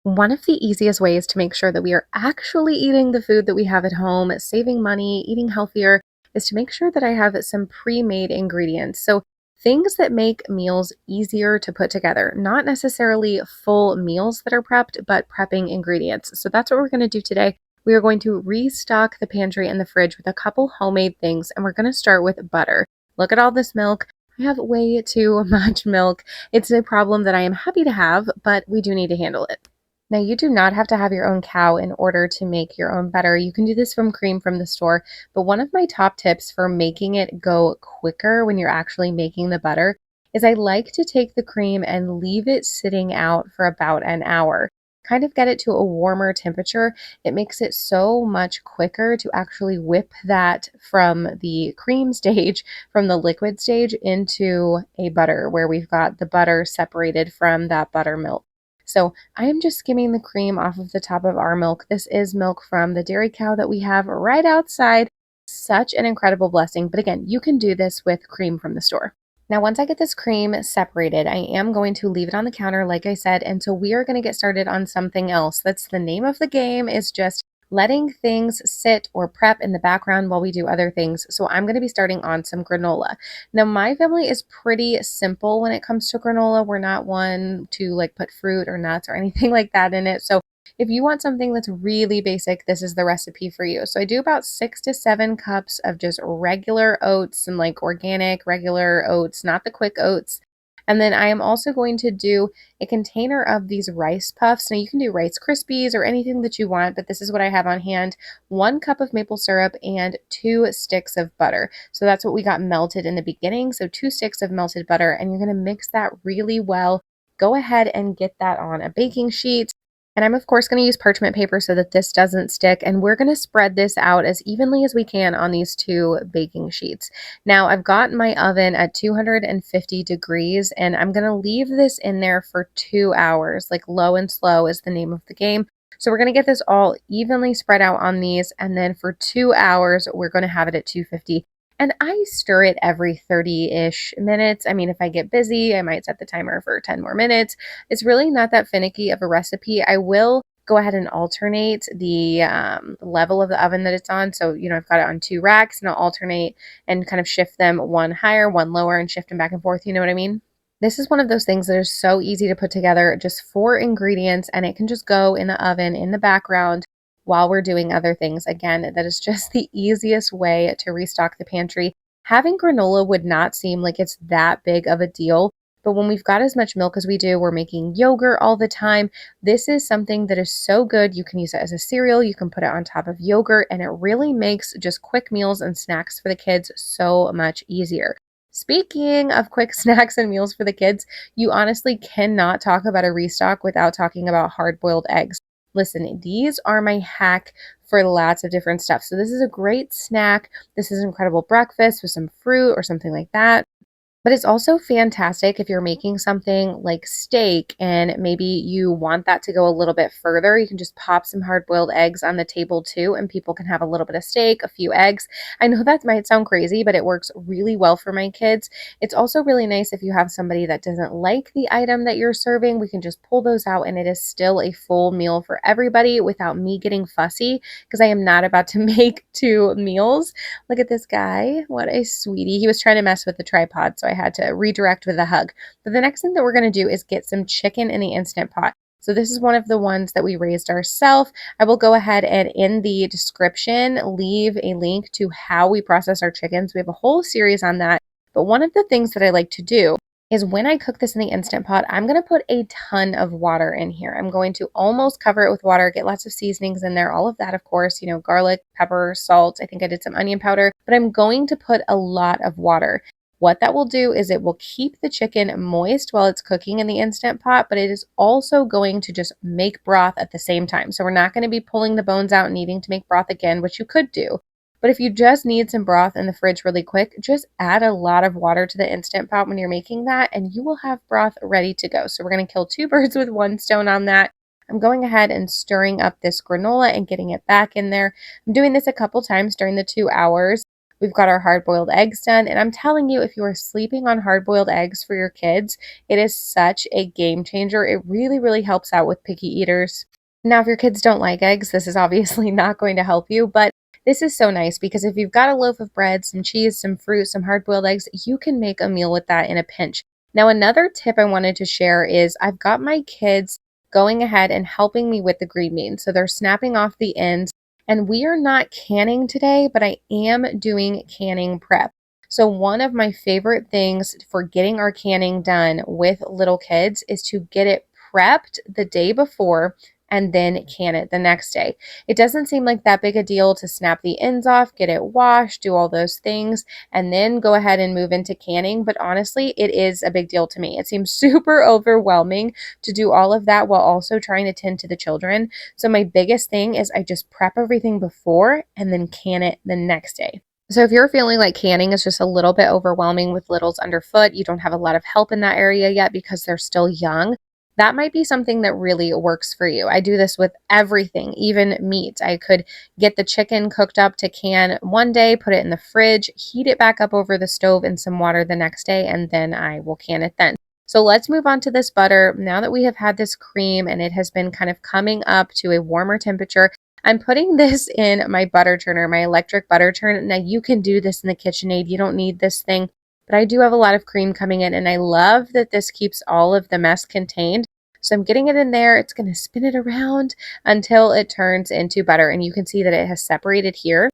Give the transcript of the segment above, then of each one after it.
One of the easiest ways to make sure that we are actually eating the food that we have at home, saving money, eating healthier, is to make sure that I have some pre-made ingredients. So things that make meals easier to put together, not necessarily full meals that are prepped, but prepping ingredients. So that's what we're going to do today. We are going to restock the pantry and the fridge with a couple homemade things, and we're going to start with butter. Look at all this milk. I have way too much milk. It's a problem that I am happy to have, but we do need to handle it. Now, you do not have to have your own cow in order to make your own butter. You can do this from cream from the store. But one of my top tips for making it go quicker when you're actually making the butter is I like to take the cream and leave it sitting out for about an hour. Kind of get it to a warmer temperature. It makes it so much quicker to actually whip that from the cream stage, from the liquid stage into a butter where we've got the butter separated from that buttermilk. So I am just skimming the cream off of the top of our milk. This is milk from the dairy cow that we have right outside. Such an incredible blessing. But again, you can do this with cream from the store. Now, once I get this cream separated, I am going to leave it on the counter, like I said, and so we are going to get started on something else. That's the name of the game, is just letting things sit or prep in the background while we do other things. So I'm going to be starting on some granola. Now, my family is pretty simple when it comes to granola. We're not one to like put fruit or nuts or anything like that in it. So if you want something that's really basic, this is the recipe for you. So I do about 6 to 7 cups of just regular oats and like organic, regular oats, not the quick oats. And then I am also going to do a container of these rice puffs. Now you can do Rice Krispies or anything that you want, but this is what I have on hand. 1 cup of maple syrup and 2 sticks of butter. So that's what we got melted in the beginning. So 2 sticks of melted butter, and you're going to mix that really well. Go ahead and get that on a baking sheet. And I'm of course going to use parchment paper so that this doesn't stick. And we're going to spread this out as evenly as we can on these 2 baking sheets. Now I've got my oven at 250 degrees and I'm going to leave this in there for 2 hours. Like low and slow is the name of the game. So we're going to get this all evenly spread out on these. And then for 2 hours, we're going to have it at 250. And I stir it every 30-ish minutes. I mean, if I get busy, I might set the timer for 10 more minutes. It's really not that finicky of a recipe. I will go ahead and alternate the level of the oven that it's on. So, I've got it on 2 racks and I'll alternate and kind of shift them, one higher, one lower, and shift them back and forth. You know what I mean? This is one of those things that is so easy to put together, just 4 ingredients, and it can just go in the oven in the background while we're doing other things. Again, that is just the easiest way to restock the pantry. Having granola would not seem like it's that big of a deal, but when we've got as much milk as we do, we're making yogurt all the time. This is something that is so good. You can use it as a cereal, you can put it on top of yogurt, and it really makes just quick meals and snacks for the kids so much easier. Speaking of quick snacks and meals for the kids, you honestly cannot talk about a restock without talking about hard-boiled eggs. Listen, these are my hack for lots of different stuff. So this is a great snack. This is an incredible breakfast with some fruit or something like that. But it's also fantastic if you're making something like steak and maybe you want that to go a little bit further. You can just pop some hard-boiled eggs on the table too, and people can have a little bit of steak, a few eggs. I know that might sound crazy, but it works really well for my kids. It's also really nice if you have somebody that doesn't like the item that you're serving. We can just pull those out and it is still a full meal for everybody without me getting fussy, because I am not about to make 2 meals. Look at this guy. What a sweetie. He was trying to mess with the tripod, so I had to redirect with a hug. But the next thing that we're going to do is get some chicken in the Instant Pot. So this is one of the ones that we raised ourselves. I will go ahead and in the description leave a link to how we process our chickens. We have a whole series on that. But one of the things that I like to do is when I cook this in the Instant Pot, I'm going to put a ton of water in here. I'm going to almost cover it with water, get lots of seasonings in there, all of that, of course, garlic, pepper, salt. I think I did some onion powder, but I'm going to put a lot of water. What that will do is it will keep the chicken moist while it's cooking in the Instant Pot, but it is also going to just make broth at the same time. So we're not going to be pulling the bones out and needing to make broth again, which you could do. But if you just need some broth in the fridge really quick, just add a lot of water to the Instant Pot when you're making that, and you will have broth ready to go. So we're going to kill 2 birds with 1 stone on that. I'm going ahead and stirring up this granola and getting it back in there. I'm doing this a couple times during the 2 hours. We've got our hard-boiled eggs done. And I'm telling you, if you are sleeping on hard-boiled eggs for your kids, it is such a game changer. It really, really helps out with picky eaters. Now, if your kids don't like eggs, this is obviously not going to help you, but this is so nice because if you've got a loaf of bread, some cheese, some fruit, some hard-boiled eggs, you can make a meal with that in a pinch. Now, another tip I wanted to share is I've got my kids going ahead and helping me with the green beans. So they're snapping off the ends, and we are not canning today, but I am doing canning prep. So one of my favorite things for getting our canning done with little kids is to get it prepped the day before and then can it the next day. It doesn't seem like that big a deal to snap the ends off, get it washed, do all those things, and then go ahead and move into canning. But honestly, it is a big deal to me. It seems super overwhelming to do all of that while also trying to tend to the children. So my biggest thing is I just prep everything before and then can it the next day. So if you're feeling like canning is just a little bit overwhelming with littles underfoot, you don't have a lot of help in that area yet because they're still young, that might be something that really works for you. I do this with everything, even meat. I could get the chicken cooked up to can one day, put it in the fridge, heat it back up over the stove in some water the next day, and then I will can it then. So let's move on to this butter. Now that we have had this cream and it has been kind of coming up to a warmer temperature, I'm putting this in my butter churner, my electric butter churn. Now you can do this in the KitchenAid. You don't need this thing, but I do have a lot of cream coming in and I love that this keeps all of the mess contained. So I'm getting it in there. It's going to spin it around until it turns into butter. And you can see that it has separated here.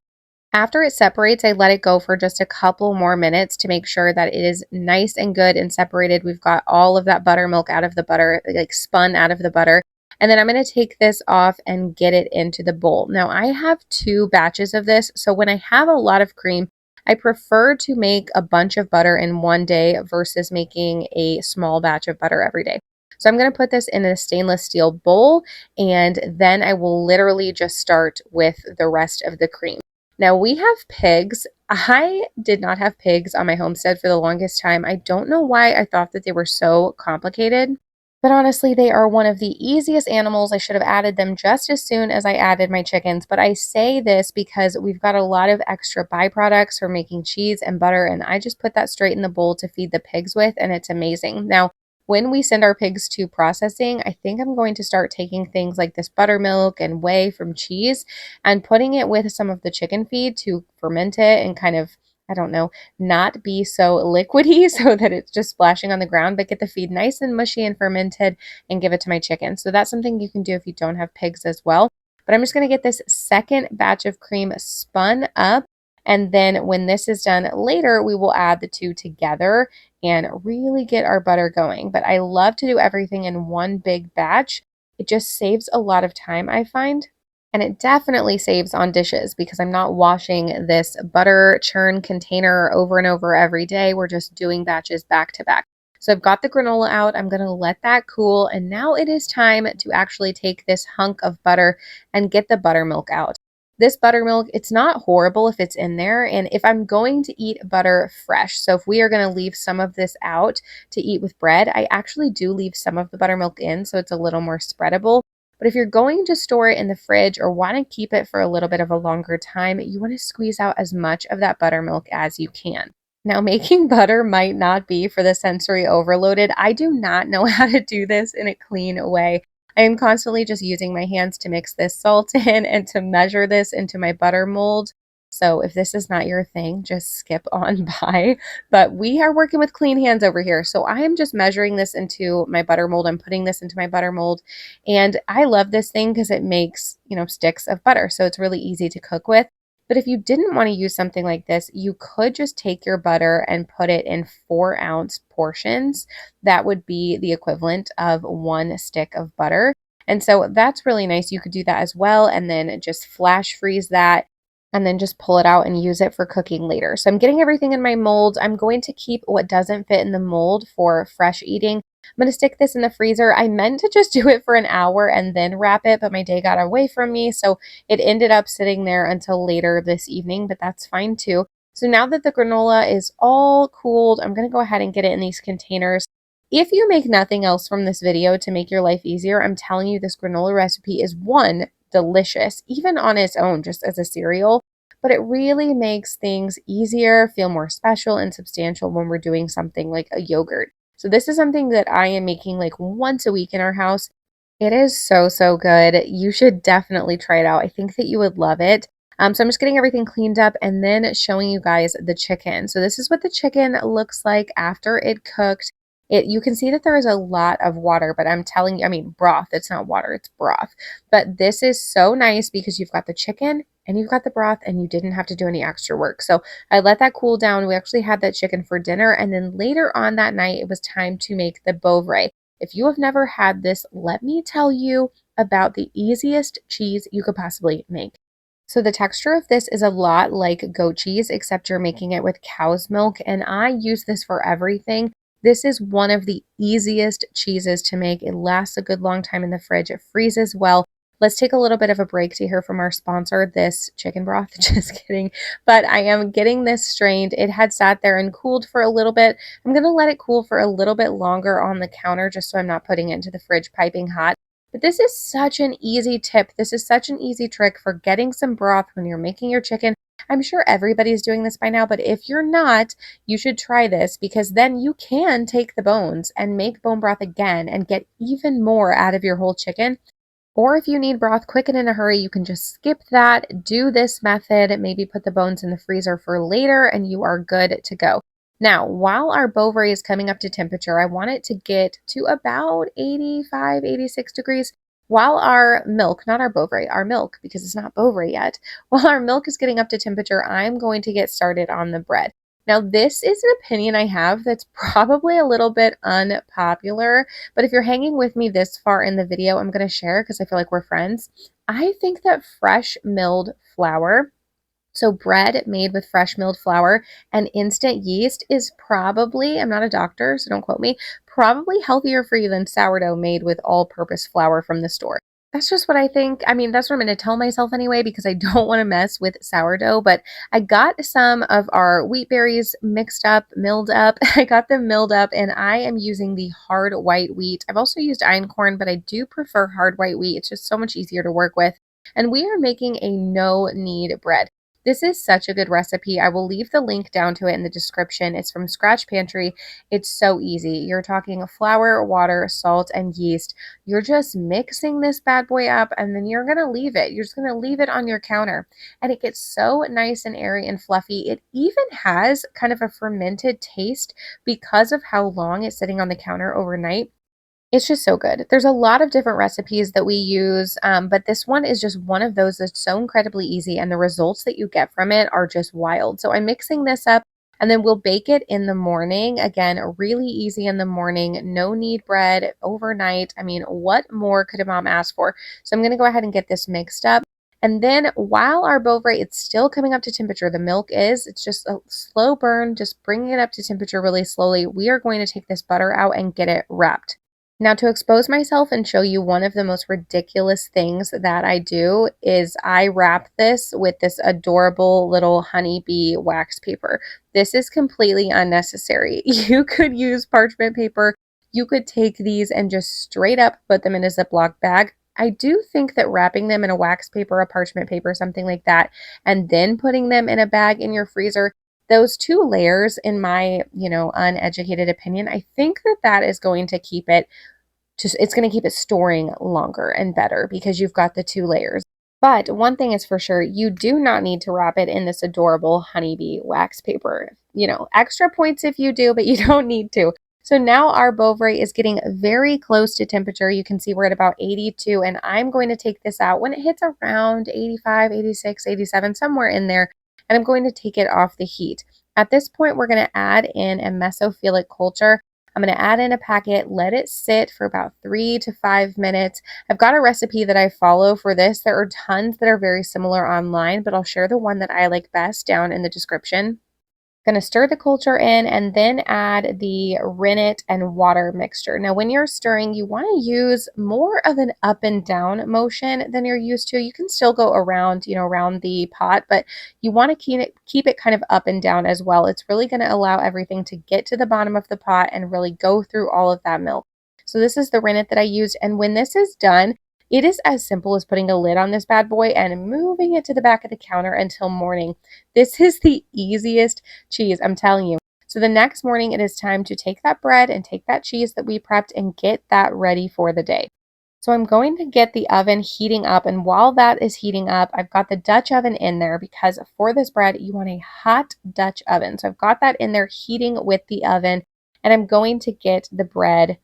After it separates, I let it go for just a couple more minutes to make sure that it is nice and good and separated. We've got all of that buttermilk out of the butter, like spun out of the butter. And then I'm going to take this off and get it into the bowl. Now I have 2 batches of this. So when I have a lot of cream, I prefer to make a bunch of butter in one day versus making a small batch of butter every day. So I'm going to put this in a stainless steel bowl, and then I will literally just start with the rest of the cream. Now we have pigs. I did not have pigs on my homestead for the longest time. I don't know why I thought that they were so complicated, but honestly, they are one of the easiest animals. I should have added them just as soon as I added my chickens. But I say this because we've got a lot of extra byproducts for making cheese and butter, and I just put that straight in the bowl to feed the pigs with, and it's amazing. Now, when we send our pigs to processing, I think I'm going to start taking things like this buttermilk and whey from cheese and putting it with some of the chicken feed to ferment it and kind of, I don't know, not be so liquidy so that it's just splashing on the ground, but get the feed nice and mushy and fermented and give it to my chicken. So that's something you can do if you don't have pigs as well. But I'm just going to get this second batch of cream spun up. And then when this is done later, we will add the 2 together and really get our butter going. But I love to do everything in one big batch. It just saves a lot of time, I find. And it definitely saves on dishes because I'm not washing this butter churn container over and over every day. We're just doing batches back to back. So I've got the granola out. I'm going to let that cool. And now it is time to actually take this hunk of butter and get the buttermilk out. This buttermilk, it's not horrible if it's in there. And if I'm going to eat butter fresh, so if we are going to leave some of this out to eat with bread, I actually do leave some of the buttermilk in so it's a little more spreadable. But if you're going to store it in the fridge or want to keep it for a little bit of a longer time, you want to squeeze out as much of that buttermilk as you can. Now, making butter might not be for the sensory overloaded. I do not know how to do this in a clean way. I am constantly just using my hands to mix this salt in and to measure this into my butter mold. So if this is not your thing, just skip on by. But we are working with clean hands over here. So I am just measuring this into my butter mold. I'm putting this into my butter mold. And I love this thing because it makes, sticks of butter. So it's really easy to cook with. But if you didn't want to use something like this, you could just take your butter and put it in 4-ounce portions. That would be the equivalent of 1 stick of butter. And so that's really nice. You could do that as well and then just flash freeze that and then just pull it out and use it for cooking later. So I'm getting everything in my mold. I'm going to keep what doesn't fit in the mold for fresh eating. I'm going to stick this in the freezer. I meant to just do it for an hour and then wrap it, but my day got away from me. So it ended up sitting there until later this evening, but that's fine too. So now that the granola is all cooled, I'm going to go ahead and get it in these containers. If you make nothing else from this video to make your life easier, I'm telling you this granola recipe is delicious, even on its own, just as a cereal. but it really makes things easier, feel more special and substantial when we're doing something like a yogurt. So this is something that I am making like once a week in our house. It is so, so good. You should definitely try it out. I think that you would love it. So I'm just getting everything cleaned up and then showing you guys the chicken. So this is what the chicken looks like after it cooked. You can see that there is a lot of water, but I'm telling you, I mean broth. It's not water, it's broth. But this is so nice because you've got the chicken and you've got the broth and you didn't have to do any extra work. So I let that cool down. We actually had that chicken for dinner, and then later on that night it was time to make the Bovre. If you have never had this, let me tell you about the easiest cheese you could possibly make. So the texture of this is a lot like goat cheese, except you're making it with cow's milk, and I use this for everything. This is one of the easiest cheeses to make. It lasts a good long time in the fridge. It freezes well. Let's take a little bit of a break to hear from our sponsor, this chicken broth. Just kidding. But I am getting this strained. It had sat there and cooled for a little bit. I'm going to let it cool for a little bit longer on the counter just so I'm not putting it into the fridge piping hot. But this is such an easy tip. This is such an easy trick for getting some broth when you're making your chicken. I'm sure everybody's doing this by now, but if you're not, you should try this because then you can take the bones and make bone broth again and get even more out of your whole chicken. Or if you need broth quick and in a hurry, you can just skip that, do this method, maybe put the bones in the freezer for later, and you are good to go. Now, while our Bovre is coming up to temperature, I want it to get to about 85, 86 degrees. While our milk, not our Bovre, our milk, because it's not Bovre yet, while our milk is getting up to temperature, I'm going to get started on the bread. Now, this is an opinion I have that's probably a little bit unpopular, but if you're hanging with me this far in the video, I'm going to share because I feel like we're friends. I think that fresh milled flour, so bread made with fresh milled flour and instant yeast, is probably, I'm not a doctor, so don't quote me, probably healthier for you than sourdough made with all-purpose flour from the store. That's just what I think. I mean, that's what I'm going to tell myself anyway, because I don't want to mess with sourdough. But I got some of our wheat berries mixed up, milled up. I got them milled up, and I am using the hard white wheat. I've also used einkorn, but I do prefer hard white wheat. It's just so much easier to work with. And we are making a no-knead bread. This is such a good recipe. I will leave the link down to it in the description. It's from Scratch Pantry. It's so easy. You're talking flour, water, salt, and yeast. You're just mixing this bad boy up, and then you're going to leave it. You're just going to leave it on your counter, and it gets so nice and airy and fluffy. It even has kind of a fermented taste because of how long it's sitting on the counter overnight. It's just so good. There's a lot of different recipes that we use, but this one is just one of those that's so incredibly easy, and the results that you get from it are just wild. So I'm mixing this up, and then we'll bake it in the morning. Again, really easy in the morning, no knead bread overnight. I mean, what more could a mom ask for? So I'm going to go ahead and get this mixed up. And then while our Bovre, it's still coming up to temperature, the milk is, it's just a slow burn, just bringing it up to temperature really slowly. We are going to take this butter out and get it wrapped. Now, to expose myself and show you one of the most ridiculous things that I do is I wrap this with this adorable little honeybee wax paper. This is completely unnecessary. You could use parchment paper. You could take these and just straight up put them in a Ziploc bag. I do think that wrapping them in a wax paper, a parchment paper, something like that, and then putting them in a bag in your freezer, those two layers, in my, uneducated opinion, I think that that is going to keep it it's going to keep it storing longer and better because you've got the two layers. But one thing is for sure, you do not need to wrap it in this adorable honeybee wax paper. Extra points if you do, but you don't need to. So now our Bovre is getting very close to temperature. You can see we're at about 82, and I'm going to take this out when it hits around 85, 86, 87, somewhere in there, and I'm going to take it off the heat. At this point, we're going to add in a mesophilic culture. I'm going to add in a packet, let it sit for about 3 to 5 minutes. I've got a recipe that I follow for this. There are tons that are very similar online, but I'll share the one that I like best down in the description. Going to stir the culture in and then add the rennet and water mixture. Now, when you're stirring, you want to use more of an up and down motion than you're used to. You can still go around, around the pot, but you want to keep it kind of up and down as well. It's really going to allow everything to get to the bottom of the pot and really go through all of that milk. So this is the rennet that I used, and when this is done, It is as simple as putting a lid on this bad boy and moving it to the back of the counter until morning. This is the easiest cheese, I'm telling you. So the next morning, it is time to take that bread and take that cheese that we prepped and get that ready for the day. So I'm going to get the oven heating up, and while that is heating up, I've got the Dutch oven in there because for this bread, you want a hot Dutch oven. So I've got that in there heating with the oven, and I'm going to get the bread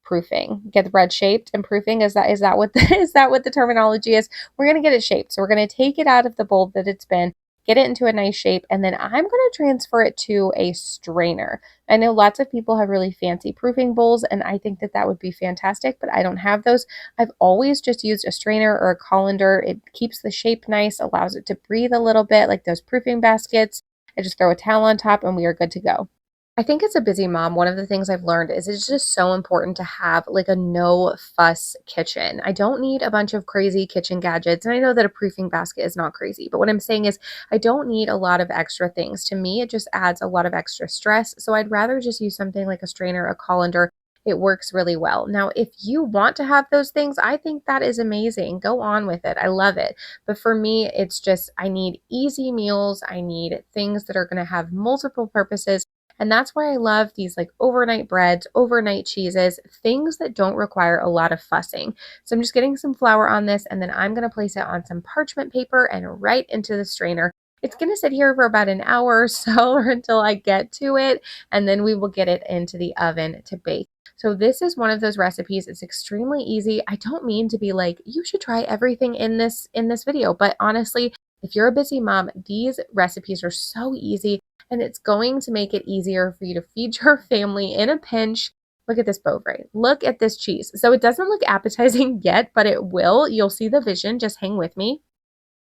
proofing. Get the bread shaped and proofing. Is that what is that what the terminology is? We're going to get it shaped. So we're going to take it out of the bowl that it's been, get it into a nice shape, and then I'm going to transfer it to a strainer. I know lots of people have really fancy proofing bowls, and I think that that would be fantastic, but I don't have those. I've always just used a strainer or a colander. It keeps the shape nice, allows it to breathe a little bit like those proofing baskets. I just throw a towel on top and we are good to go. I think as a busy mom, one of the things I've learned is it's just so important to have like a no fuss kitchen. I don't need a bunch of crazy kitchen gadgets. And I know that a proofing basket is not crazy, but what I'm saying is I don't need a lot of extra things. To me, it just adds a lot of extra stress. So I'd rather just use something like a strainer, a colander. It works really well. Now, if you want to have those things, I think that is amazing. Go on with it. I love it. But for me, it's just I need easy meals. I need things that are going to have multiple purposes. And that's why I love these like overnight breads, overnight cheeses, things that don't require a lot of fussing. So I'm just getting some flour on this, and then I'm going to place it on some parchment paper and right into the strainer. It's going to sit here for about an hour or so or until I get to it, and then we will get it into the oven to bake. So this is one of those recipes. It's extremely easy. I don't mean to be like, you should try everything in this video, but honestly, if you're a busy mom, these recipes are so easy, and it's going to make it easier for you to feed your family in a pinch. Look at this Bovre. Look at this cheese. So it doesn't look appetizing yet, but it will. You'll see the vision. Just hang with me.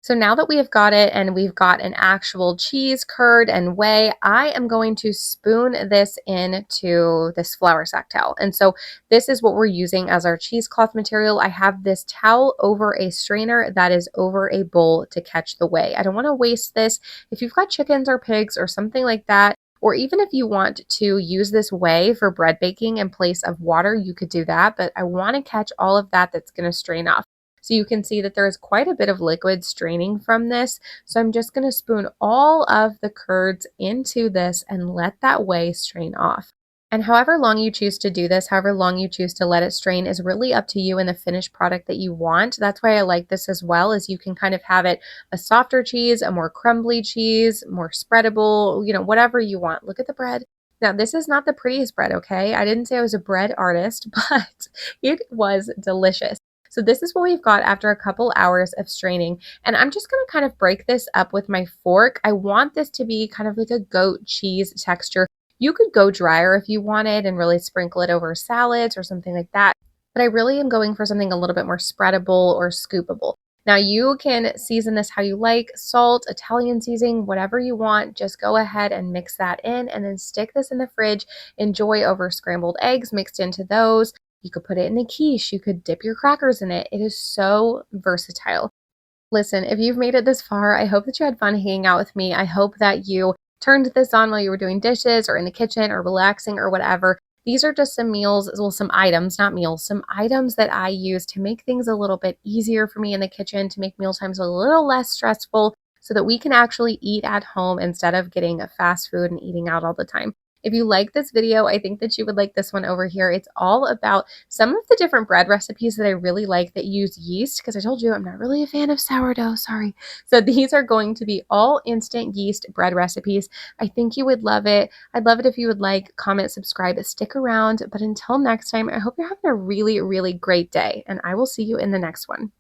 So now that we have got it and we've got an actual cheese curd and whey, I am going to spoon this into this flour sack towel. And so this is what we're using as our cheesecloth material. I have this towel over a strainer that is over a bowl to catch the whey. I don't want to waste this. If you've got chickens or pigs or something like that, or even if you want to use this whey for bread baking in place of water, you could do that. But I want to catch all of that that's going to strain off. So you can see that there is quite a bit of liquid straining from this. So I'm just going to spoon all of the curds into this and let that whey strain off. And however long you choose to do this, however long you choose to let it strain is really up to you and the finished product that you want. That's why I like this as well, is you can kind of have it a softer cheese, a more crumbly cheese, more spreadable, whatever you want. Look at the bread. Now, this is not the prettiest bread, okay? I didn't say I was a bread artist, but it was delicious. So this is what we've got after a couple hours of straining. And I'm just going to kind of break this up with my fork. I want this to be kind of like a goat cheese texture. You could go drier if you wanted and really sprinkle it over salads or something like that. But I really am going for something a little bit more spreadable or scoopable. Now you can season this how you like, salt, Italian seasoning, whatever you want. Just go ahead and mix that in and then stick this in the fridge. Enjoy over scrambled eggs mixed into those. You could put it in a quiche. You could dip your crackers in it. It is so versatile. Listen, if you've made it this far, I hope that you had fun hanging out with me. I hope that you turned this on while you were doing dishes or in the kitchen or relaxing or whatever. These are just some meals, well, some items, not meals, some items that I use to make things a little bit easier for me in the kitchen, to make mealtimes a little less stressful so that we can actually eat at home instead of getting fast food and eating out all the time. If you like this video, I think that you would like this one over here. It's all about some of the different bread recipes that I really like that use yeast, because I told you I'm not really a fan of sourdough, sorry. So these are going to be all instant yeast bread recipes. I think you would love it. I'd love it if you would like, comment, subscribe, stick around. But until next time, I hope you're having a really, really great day, and I will see you in the next one.